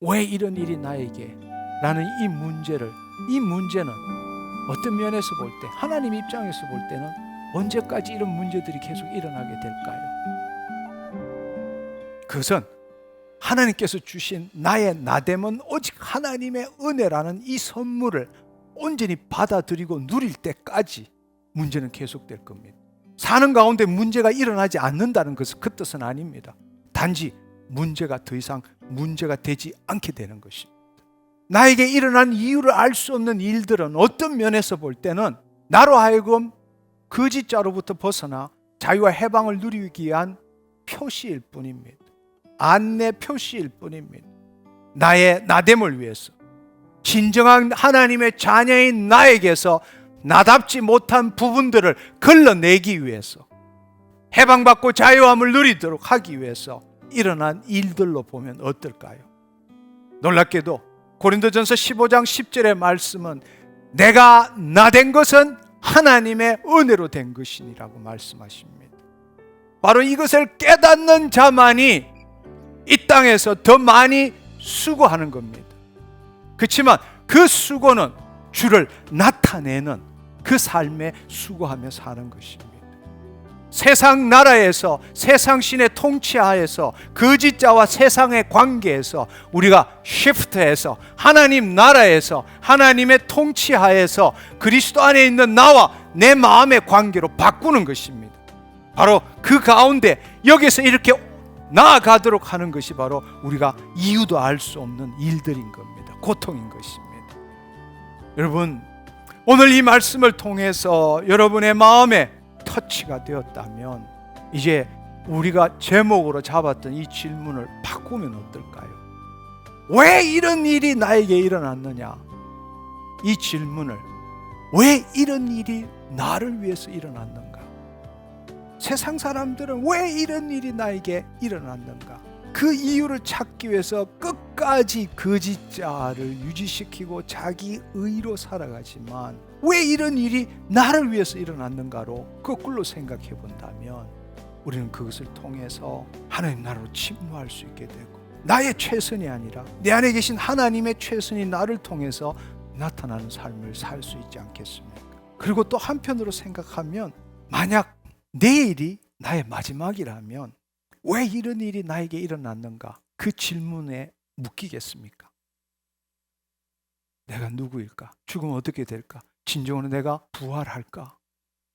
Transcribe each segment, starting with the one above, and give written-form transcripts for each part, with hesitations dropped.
왜 이런 일이 나에게? 라는 이 문제는 어떤 면에서 볼 때, 하나님 입장에서 볼 때는 언제까지 이런 문제들이 계속 일어나게 될까요? 그것은 하나님께서 주신 나의 나됨은 오직 하나님의 은혜라는 이 선물을 온전히 받아들이고 누릴 때까지 문제는 계속될 겁니다. 사는 가운데 문제가 일어나지 않는다는 것은 그 뜻은 아닙니다. 단지 문제가 더 이상 문제가 되지 않게 되는 것입니다. 나에게 일어난 이유를 알 수 없는 일들은 어떤 면에서 볼 때는 나로 하여금 거짓자로부터 벗어나 자유와 해방을 누리기 위한 표시일 뿐입니다. 안내 표시일 뿐입니다. 나의 나됨을 위해서, 진정한 하나님의 자녀인 나에게서 나답지 못한 부분들을 걸러내기 위해서, 해방받고 자유함을 누리도록 하기 위해서 일어난 일들로 보면 어떨까요? 놀랍게도 고린도전서 15장 10절의 말씀은 내가 나된 것은 하나님의 은혜로 된 것이니라고 말씀하십니다. 바로 이것을 깨닫는 자만이 이 땅에서 더 많이 수고하는 겁니다. 그렇지만 그 수고는 주를 나타내는 그 삶에 수고하며 사는 것입니다. 세상 나라에서, 세상 신의 통치하에서, 거짓자와 세상의 관계에서 우리가 시프트해서 하나님 나라에서, 하나님의 통치하에서 그리스도 안에 있는 나와 내 마음의 관계로 바꾸는 것입니다. 바로 그 가운데 여기서 이렇게 나아가도록 하는 것이 바로 우리가 이유도 알 수 없는 일들인 겁니다. 고통인 것입니다. 여러분, 오늘 이 말씀을 통해서 여러분의 마음에 터치가 되었다면 이제 우리가 제목으로 잡았던 이 질문을 바꾸면 어떨까요? 왜 이런 일이 나에게 일어났느냐? 이 질문을, 왜 이런 일이 나를 위해서 일어났는가? 세상 사람들은 왜 이런 일이 나에게 일어났는가? 그 이유를 찾기 위해서 끝까지 거짓자를 유지시키고 자기 의로 살아가지만 왜 이런 일이 나를 위해서 일어났는가로 거꾸로 생각해 본다면 우리는 그것을 통해서 하나님 나라로 침노할 수 있게 되고, 나의 최선이 아니라 내 안에 계신 하나님의 최선이 나를 통해서 나타나는 삶을 살 수 있지 않겠습니까? 그리고 또 한편으로 생각하면, 만약 내일이 나의 마지막이라면 왜 이런 일이 나에게 일어났는가? 그 질문에 묶이겠습니까? 내가 누구일까? 죽으면 어떻게 될까? 진정으로 내가 부활할까?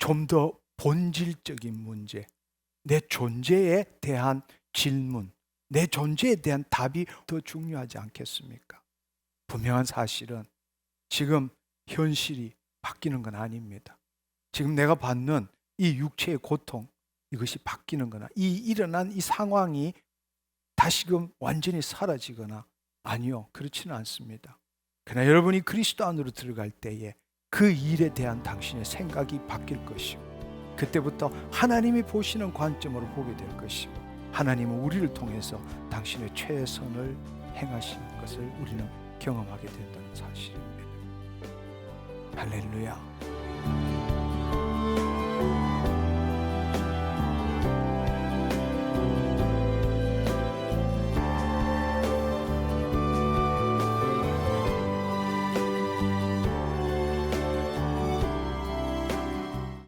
좀 더 본질적인 문제, 내 존재에 대한 질문, 내 존재에 대한 답이 더 중요하지 않겠습니까? 분명한 사실은 지금 현실이 바뀌는 건 아닙니다. 지금 내가 받는 이 육체의 고통, 이것이 바뀌는 거나 이 일어난 이 상황이 다시금 완전히 사라지거나, 아니요, 그렇지는 않습니다. 그러나 여러분이 그리스도 안으로 들어갈 때에 그 일에 대한 당신의 생각이 바뀔 것이고, 그때부터 하나님이 보시는 관점으로 보게 될 것이고, 하나님은 우리를 통해서 당신의 최선을 행하시는 것을 우리는 경험하게 된다는 사실입니다. 할렐루야.